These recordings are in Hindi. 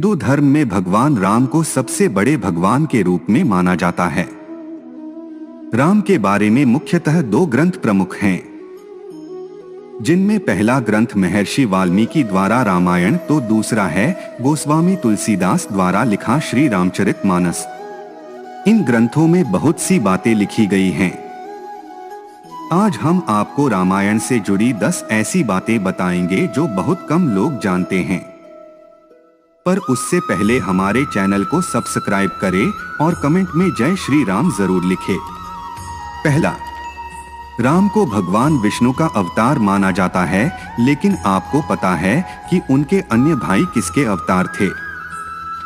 हिंदू धर्म में भगवान राम को सबसे बड़े भगवान के रूप में माना जाता है। राम के बारे में मुख्यतः दो ग्रंथ प्रमुख हैं, जिनमें पहला ग्रंथ महर्षि वाल्मीकि द्वारा रामायण तो दूसरा है गोस्वामी तुलसीदास द्वारा लिखा श्री रामचरितमानस। इन ग्रंथों में बहुत सी बातें लिखी गई हैं। आज हम आपको रामायण से जुड़ी 10 ऐसी बातें बताएंगे जो बहुत कम लोग जानते हैं। पर उससे पहले हमारे चैनल को सब्सक्राइब करें और कमेंट में जय श्री राम जरूर लिखें। पहला, राम को भगवान विष्णु का अवतार माना जाता है, लेकिन आपको पता है कि उनके अन्य भाई किसके अवतार थे?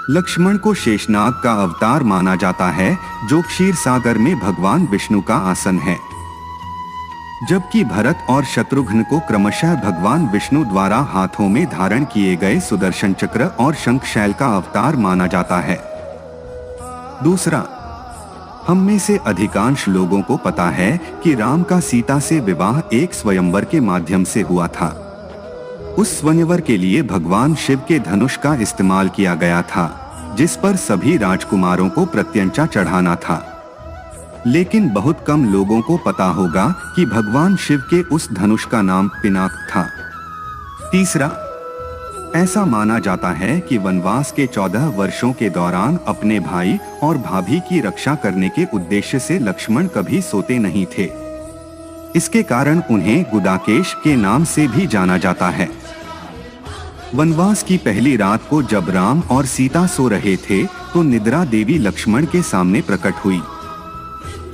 लक्ष्मण को शेषनाग का अवतार माना जाता है, जो क्षीर सागर में भगवान विष्णु का आसन है, जबकि भरत और शत्रुघ्न को क्रमशः भगवान विष्णु द्वारा हाथों में धारण किए गए सुदर्शन चक्र और शंखशैल का अवतार माना जाता है। दूसरा, हम में से अधिकांश लोगों को पता है कि राम का सीता से विवाह एक स्वयंवर के माध्यम से हुआ था। उस स्वयंवर के लिए भगवान शिव के धनुष का इस्तेमाल किया गया था, जिस पर सभी राजकुमारों को प्रत्यंचा चढ़ाना था। लेकिन बहुत कम लोगों को पता होगा कि भगवान शिव के उस धनुष का नाम पिनाक था। तीसरा, ऐसा माना जाता है कि वनवास के 14 वर्षों के दौरान अपने भाई और भाभी की रक्षा करने के उद्देश्य से लक्ष्मण कभी सोते नहीं थे। इसके कारण उन्हें गुदाकेश के नाम से भी जाना जाता है। वनवास की पहली रात को जब राम और सीता सो रहे थे, तो निद्रा देवी लक्ष्मण के सामने प्रकट हुई।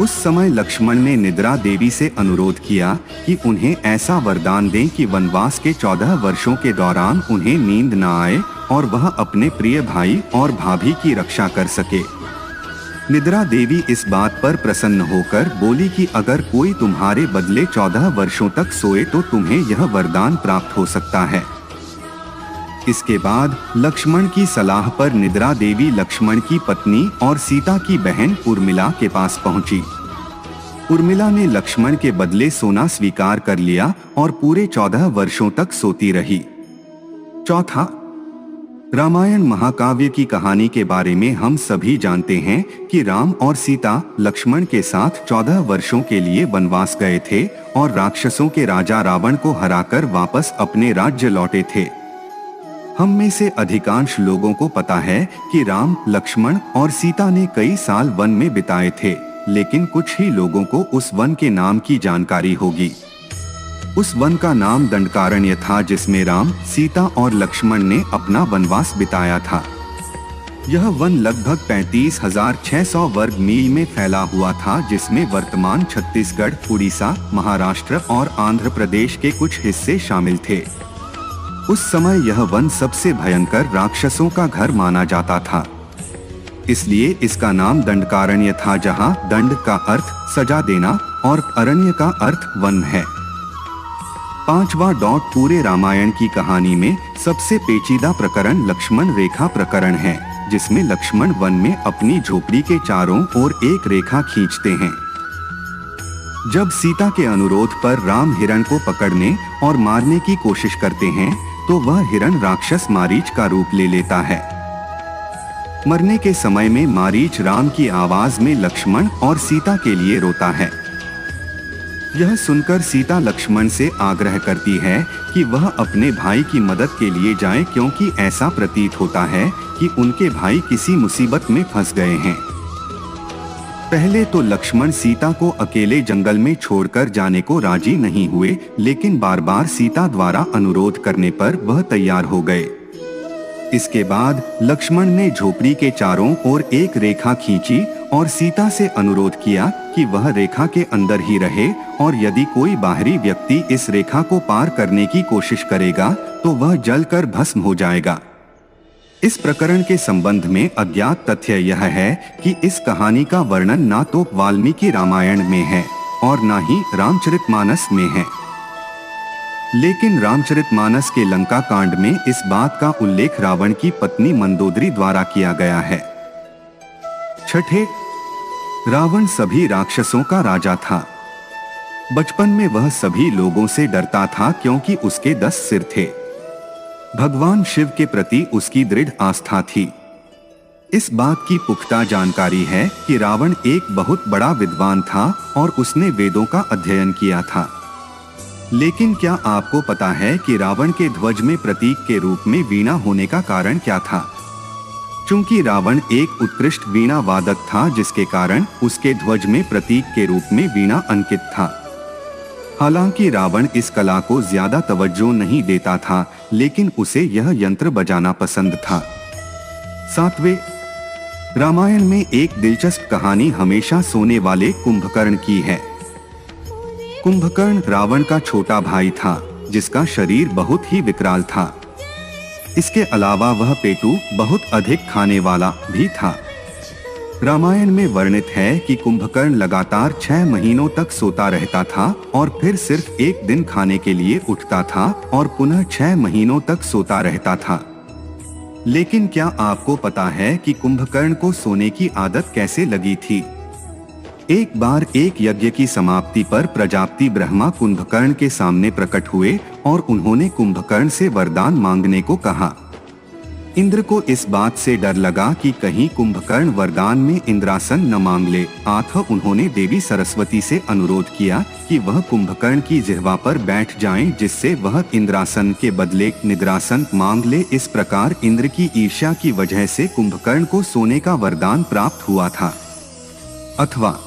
उस समय लक्ष्मण ने निद्रा देवी से अनुरोध किया कि उन्हें ऐसा वरदान दें कि वनवास के 14 वर्षों के दौरान उन्हें नींद न आए और वह अपने प्रिय भाई और भाभी की रक्षा कर सके। निद्रा देवी इस बात पर प्रसन्न होकर बोली कि अगर कोई तुम्हारे बदले 14 वर्षों तक सोए तो तुम्हें यह वरदान प्राप्त हो सकता है। इसके बाद लक्ष्मण की सलाह पर निद्रा देवी लक्ष्मण की पत्नी और सीता की बहन उर्मिला के पास पहुंची। उर्मिला ने लक्ष्मण के बदले सोना स्वीकार कर लिया और पूरे 14 वर्षों तक सोती रही। चौथा, रामायण महाकाव्य की कहानी के बारे में हम सभी जानते हैं कि राम और सीता लक्ष्मण के साथ 14 वर्षों के लिए वनवास गए थे और राक्षसों के राजा रावण को हराकर वापस अपने राज्य लौटे थे। हम में से अधिकांश लोगों को पता है कि राम, लक्ष्मण और सीता ने कई साल वन में बिताए थे, लेकिन कुछ ही लोगों को उस वन के नाम की जानकारी होगी। उस वन का नाम दंडकारण्य था, जिसमें राम, सीता और लक्ष्मण ने अपना वनवास बिताया था। यह वन लगभग 35,600 वर्ग मील में फैला हुआ था, जिसमें वर्तमान छत्तीसगढ़, उड़ीसा, महाराष्ट्र और आंध्र प्रदेश के कुछ हिस्से शामिल थे। उस समय यह वन सबसे भयंकर राक्षसों का घर माना जाता था, इसलिए इसका नाम दंडकारण्य था, जहां दंड का अर्थ सजा देना और अरण्य का अर्थ वन है। 5वां डॉट पूरे रामायण की कहानी में सबसे पेचीदा प्रकरण लक्ष्मण रेखा प्रकरण है, जिसमें लक्ष्मण वन में अपनी झोपड़ी के चारों ओर एक रेखा खींचते हैं। जब सीता के अनुरोध पर राम हिरण को पकड़ने और मारने की कोशिश करते हैं, तो वह हिरण राक्षस मारीच का रूप ले लेता है। मरने के समय में मारीच राम की आवाज में लक्ष्मण और सीता के लिए रोता है। यह सुनकर सीता लक्ष्मण से आग्रह करती है कि वह अपने भाई की मदद के लिए जाए, क्योंकि ऐसा प्रतीत होता है कि उनके भाई किसी मुसीबत में फंस गए हैं। पहले तो लक्ष्मण सीता को अकेले जंगल में छोड़कर जाने को राजी नहीं हुए, लेकिन बार बार सीता द्वारा अनुरोध करने पर वह तैयार हो गए। इसके बाद लक्ष्मण ने झोपड़ी के चारों ओर एक रेखा खींची और सीता से अनुरोध किया कि वह रेखा के अंदर ही रहे, और यदि कोई बाहरी व्यक्ति इस रेखा को पार करने की कोशिश करेगा तो वह जलकर भस्म हो जाएगा। इस प्रकरण के संबंध में अज्ञात तथ्य यह है कि इस कहानी का वर्णन ना तो वाल्मीकि रामायण में है और ना ही रामचरितमानस में है, लेकिन रामचरितमानस के लंका कांड में इस बात का उल्लेख रावण की पत्नी मंदोदरी द्वारा किया गया है। छठे, रावण सभी राक्षसों का राजा था। बचपन में वह सभी लोगों से डरता था, क्योंकि उसके 10 सिर थे। भगवान शिव के प्रति उसकी दृढ़ आस्था थी। इस बात की पुख्ता जानकारी है कि रावण एक बहुत बड़ा विद्वान था और उसने वेदों का अध्ययन किया था। लेकिन क्या आपको पता है कि रावण के ध्वज में प्रतीक के रूप में वीणा होने का कारण क्या था? चूंकि रावण एक उत्कृष्ट वीणा वादक था, जिसके कारण उसके ध्वज में प्रतीक के रूप में वीणा अंकित था। हालांकि रावण इस कला को ज्यादा तवज्जो नहीं देता था, लेकिन उसे यह यंत्र बजाना पसंद था। 7वें, रामायण में एक दिलचस्प कहानी हमेशा सोने वाले कुंभकर्ण की है। कुंभकर्ण रावण का छोटा भाई था, जिसका शरीर बहुत ही विकराल था। इसके अलावा वह पेटू बहुत अधिक खाने वाला भी था। रामायण में वर्णित है कि कुंभकर्ण लगातार 6 महीनों तक सोता रहता था और फिर सिर्फ एक दिन खाने के लिए उठता था और पुनः 6 महीनों तक सोता रहता था। लेकिन क्या आपको पता है कि कुंभकर्ण को सोने की आदत कैसे लगी थी? एक बार एक यज्ञ की समाप्ति पर प्रजापति ब्रह्मा कुंभकर्ण के सामने प्रकट हुए और उन्होंने कुंभकर्ण से वरदान मांगने को कहा। इंद्र को इस बात से डर लगा कि कहीं कुंभकर्ण वरदान में इंद्रासन न मांग ले, अतः उन्होंने देवी सरस्वती से अनुरोध किया कि वह कुंभकर्ण की जिह्वा पर बैठ जाएं, जिससे वह इंद्रासन के बदले निद्रासन मांग ले। इस प्रकार इंद्र की ईर्ष्या की वजह से कुंभकर्ण को सोने का वरदान प्राप्त हुआ था। अथवा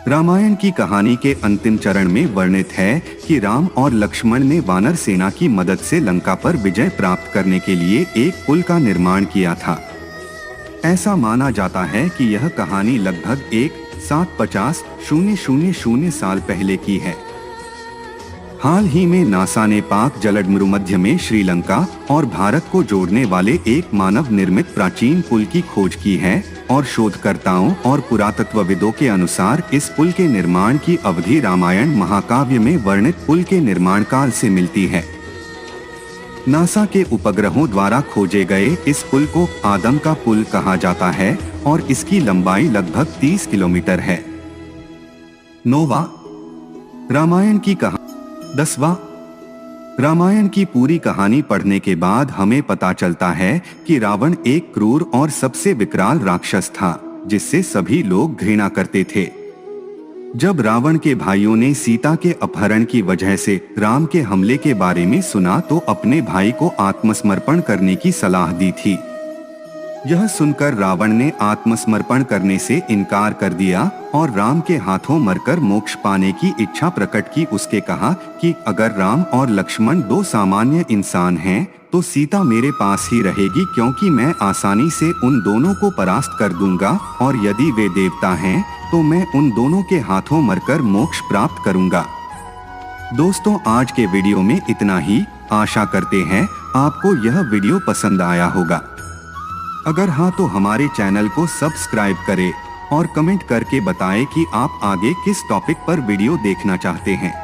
रामायण की कहानी के अंतिम चरण में वर्णित है कि राम और लक्ष्मण ने वानर सेना की मदद से लंका पर विजय प्राप्त करने के लिए एक पुल का निर्माण किया था। ऐसा माना जाता है कि यह कहानी लगभग 1750 साल पहले की है। हाल ही में नासा ने पाक जलमध्यम में श्रीलंका और भारत को जोड़ने वाले एक मानव निर्मित प्राचीन पुल की खोज की है और शोधकर्ताओं और पुरातत्वविदों के अनुसार इस पुल के निर्माण की अवधि रामायण महाकाव्य में वर्णित पुल के निर्माण काल से मिलती है। नासा के उपग्रहों द्वारा खोजे गए इस पुल को आदम का पुल कहा जाता है और इसकी लंबाई लगभग 30 किलोमीटर है। 9वां, रामायण की कहानी। 10वां, रामायण की पूरी कहानी पढ़ने के बाद हमें पता चलता है कि रावण एक क्रूर और सबसे विकराल राक्षस था, जिससे सभी लोग घृणा करते थे। जब रावण के भाइयों ने सीता के अपहरण की वजह से राम के हमले के बारे में सुना तो अपने भाई को आत्मसमर्पण करने की सलाह दी थी। यह सुनकर रावण ने आत्मसमर्पण करने से इनकार कर दिया और राम के हाथों मरकर मोक्ष पाने की इच्छा प्रकट की। उसके कहा कि अगर राम और लक्ष्मण 2 सामान्य इंसान हैं तो सीता मेरे पास ही रहेगी, क्योंकि मैं आसानी से उन दोनों को परास्त कर दूंगा, और यदि वे देवता हैं तो मैं उन दोनों के हाथों मरकर मोक्ष प्राप्त करूंगा। दोस्तों, आज के वीडियो में इतना ही। आशा करते हैं आपको यह वीडियो पसंद आया होगा। अगर हाँ तो हमारे चैनल को सब्सक्राइब करें और कमेंट करके बताएं कि आप आगे किस टॉपिक पर वीडियो देखना चाहते हैं।